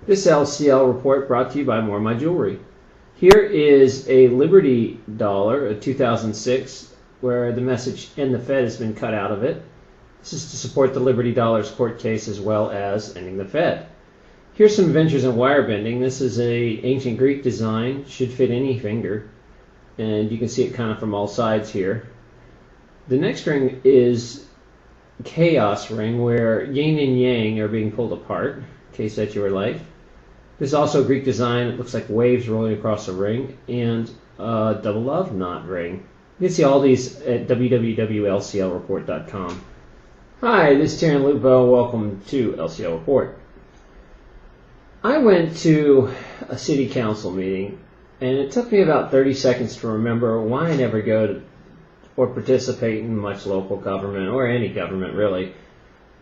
This LCL report brought to you by More My Jewelry. Here is a Liberty dollar, a 2006, where the message "End the Fed" has been cut out of it. This is to support the Liberty dollar's court case as well as ending the Fed. Here's some adventures in wire bending. This is a ancient Greek design, should fit any finger, and you can see it kind of from all sides here. The next ring is chaos ring, where yin and yang are being pulled apart, in case that's your life. This is also a Greek design. It looks like waves rolling across the ring, and a double love knot ring. You can see all these at www.lclreport.com. Hi, this is Terry Lupo. Welcome to LCL Report. I went to a city council meeting, and it took me about 30 seconds to remember why I never go to or participate in much local government, or any government really.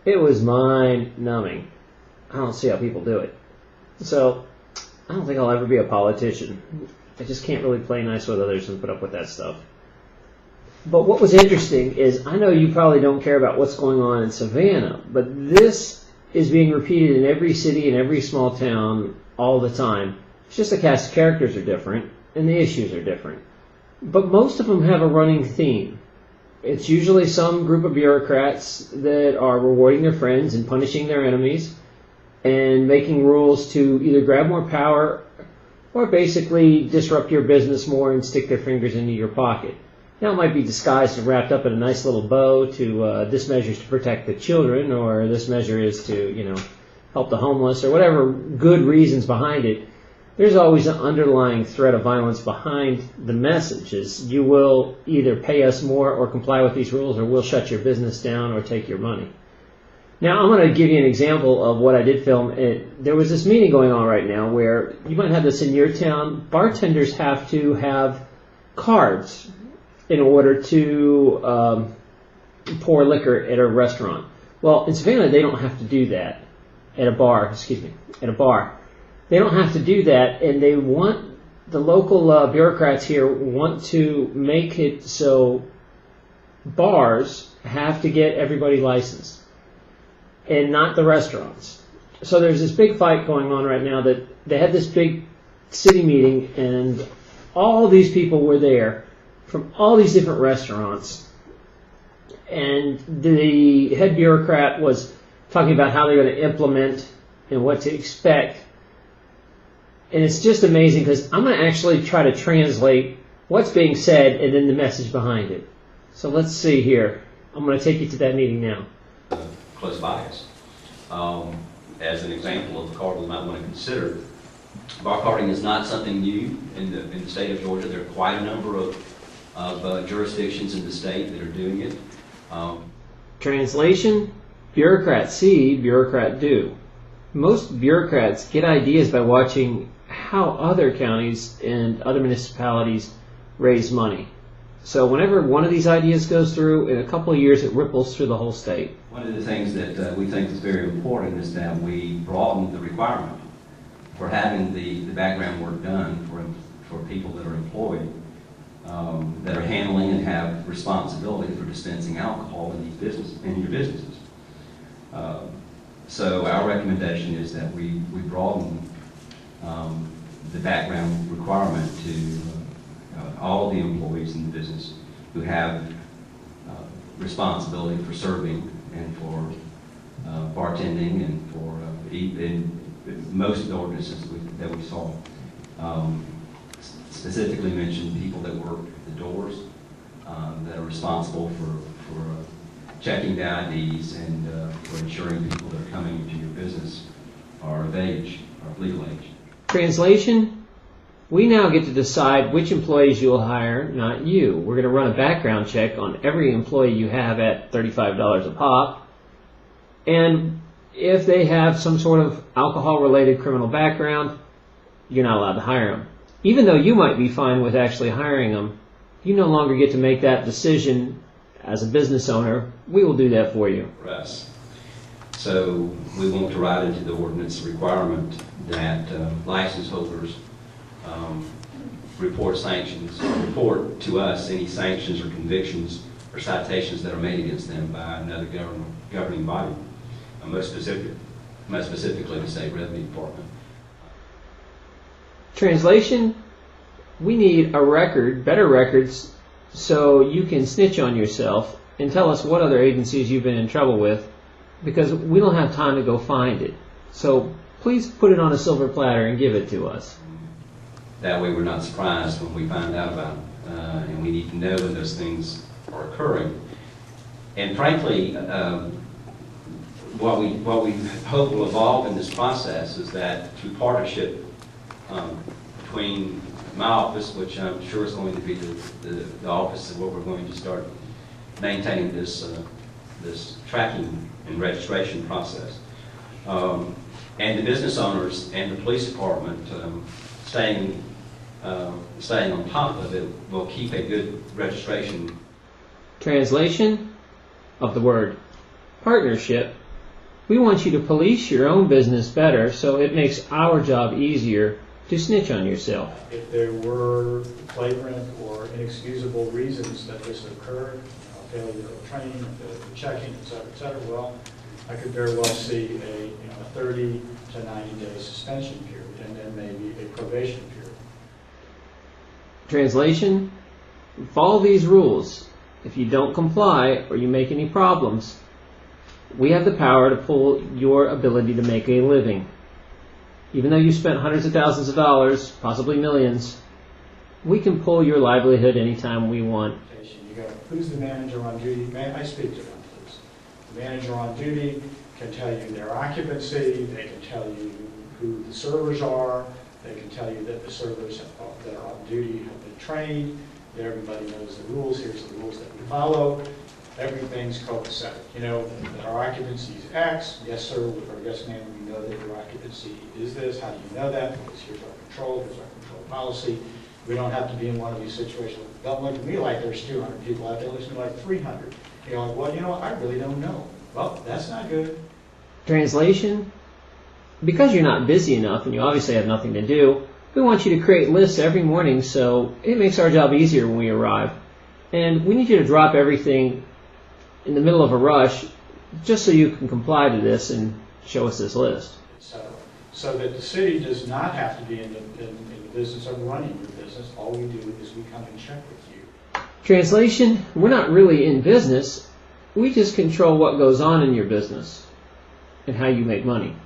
It was mind-numbing. I don't see how people do it. So, I don't think I'll ever be a politician. I just can't really play nice with others and put up with that stuff. But what was interesting is, I know you probably don't care about what's going on in Savannah, but this is being repeated in every city and every small town all the time. It's just the cast of characters are different, and the issues are different. But most of them have a running theme. It's usually some group of bureaucrats that are rewarding their friends and punishing their enemies, and making rules to either grab more power or basically disrupt your business more and stick their fingers into your pocket. Now, it might be disguised and wrapped up in a nice little bow to this measure is to protect the children, or this measure is to, help the homeless, or whatever good reasons behind it. There's always an underlying threat of violence behind the messages. You will either pay us more or comply with these rules, or we'll shut your business down or take your money. Now, I'm going to give you an example of what I did film. There was this meeting going on right now where you might have this in your town. Bartenders have to have cards in order to pour liquor at a restaurant. Well, in Savannah, they don't have to do that. At a bar. They don't have to do that, and they want, the local bureaucrats here want to make it so bars have to get everybody licensed, and not the restaurants. So there's this big fight going on right now that they had this big city meeting, and all these people were there from all these different restaurants, and the head bureaucrat was talking about how they're going to implement and what to expect. And it's just amazing, because I'm going to actually try to translate what's being said and then the message behind it. So let's see here. I'm going to take you to that meeting now. Close by us. As an example of a card we might want to consider, bar carding is not something new in the state of Georgia. There are quite a number of jurisdictions in the state that are doing it. Translation: bureaucrats see, bureaucrat do. Most bureaucrats get ideas by watching how other counties and other municipalities raise money. So whenever one of these ideas goes through, in a couple of years it ripples through the whole state. One of the things that we think is very important is that we broaden the requirement for having the background work done for people that are employed, that are handling and have responsibility for dispensing alcohol in your businesses. So our recommendation is that we broaden the background requirement to all of the employees in the business who have responsibility for serving and for bartending and for most of the ordinances that we saw. Specifically mentioned people that work at the doors, that are responsible for checking the IDs and for ensuring people that are coming into your business are of age, are of legal age. Translation: we now get to decide which employees you'll hire, not you. We're going to run a background check on every employee you have at $35 a pop, and if they have some sort of alcohol-related criminal background, you're not allowed to hire them. Even though you might be fine with actually hiring them, you no longer get to make that decision as a business owner. We will do that for you. For us. So we want to write into the ordinance requirement that license holders report to us any sanctions or convictions or citations that are made against them by another governing body, most specifically the State Revenue Department. Translation, we need a record, better records, so you can snitch on yourself and tell us what other agencies you've been in trouble with, because we don't have time to go find it. So please put it on a silver platter and give it to us. That way we're not surprised when we find out about it. And we need to know when those things are occurring. And frankly, what we hope will evolve in this process is that through partnership between my office, which I'm sure is going to be the office of where we're going to start maintaining this tracking and registration process, and the business owners and the police department staying on top of it will keep a good registration. Translation of the word partnership. We want you to police your own business better so it makes our job easier to snitch on yourself. If there were flagrant or inexcusable reasons that this occurred, failure of training, failure of checking, et cetera, well, I could very well see a 30 to 90-day suspension period and then maybe a probation period. Translation, follow these rules. If you don't comply or you make any problems, we have the power to pull your ability to make a living. Even though you spent hundreds of thousands of dollars, possibly millions, we can pull your livelihood anytime we want. You go, who's the manager on duty? May I speak to them, please? The manager on duty can tell you their occupancy, they can tell you who the servers are, they can tell you that the servers that are on duty have been trained, that everybody knows the rules, here's the rules that we follow. Everything's copacetic. You know, that our occupancy is X, yes sir, or yes ma'am, we know that your occupancy is this. How do you know that? Because here's our control policy. We don't have to be in one of these situations. Don't look at me like there's 200 people out there, listen to like 300. You're like, well, you know what, I really don't know. Well, that's not good. Translation, because you're not busy enough and you obviously have nothing to do, we want you to create lists every morning so it makes our job easier when we arrive. And we need you to drop everything in the middle of a rush just so you can comply to this and show us this list. So that the city does not have to be in the business of running your business. All we do is we come and check with you. Translation, we're not really in business. We just control what goes on in your business and how you make money.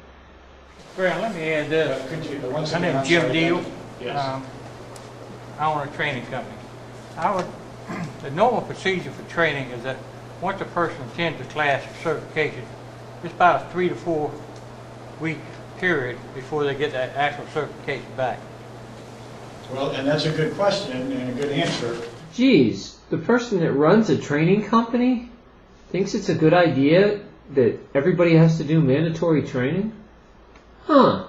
Well, let me add this. My name is Jim Deal. Yes. I own a training company. The normal procedure for training is that once a person attends a class or certification, it's about a 3 to 4 week period before they get that actual certification back. Well, and that's a good question and a good answer. Geez, the person that runs a training company thinks it's a good idea that everybody has to do mandatory training? Huh.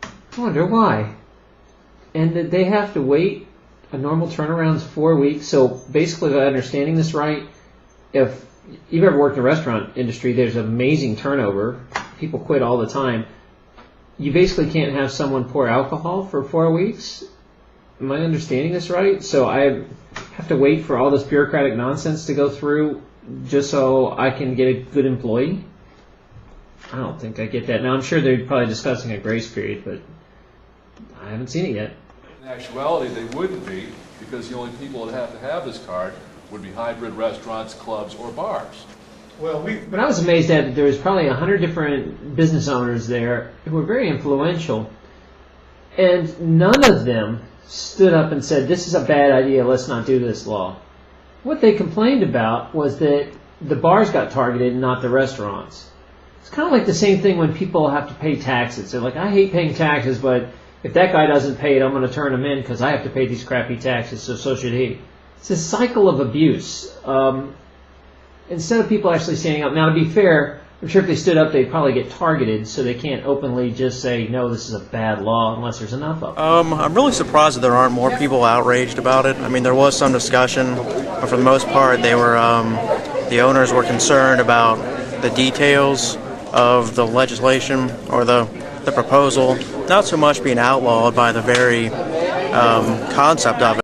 I wonder why. And that they have to wait, a normal turnaround's 4 weeks. So basically, by understanding this right, if you've ever worked in the restaurant industry, there's amazing turnover. People quit all the time. You basically can't have someone pour alcohol for 4 weeks. Am I understanding this right? So I have to wait for all this bureaucratic nonsense to go through just so I can get a good employee? I don't think I get that. Now, I'm sure they're probably discussing a grace period, but I haven't seen it yet. In actuality, they wouldn't be, because the only people that have to have this card would be hybrid restaurants, clubs, or bars. Well, But I was amazed that there was probably 100 different business owners there who were very influential, and none of them stood up and said, this is a bad idea, let's not do this law. What they complained about was that the bars got targeted and not the restaurants. It's kind of like the same thing when people have to pay taxes. They're like, I hate paying taxes, but if that guy doesn't pay it, I'm going to turn him in because I have to pay these crappy taxes, so should he. It's a cycle of abuse. Instead of people actually standing up. Now, to be fair, I'm sure if they stood up, they'd probably get targeted, so they can't openly just say, no, this is a bad law, unless there's enough of them. I'm really surprised that there aren't more people outraged about it. I mean, there was some discussion, but for the most part, they were the owners were concerned about the details of the legislation or the proposal, not so much being outlawed by the very concept of it.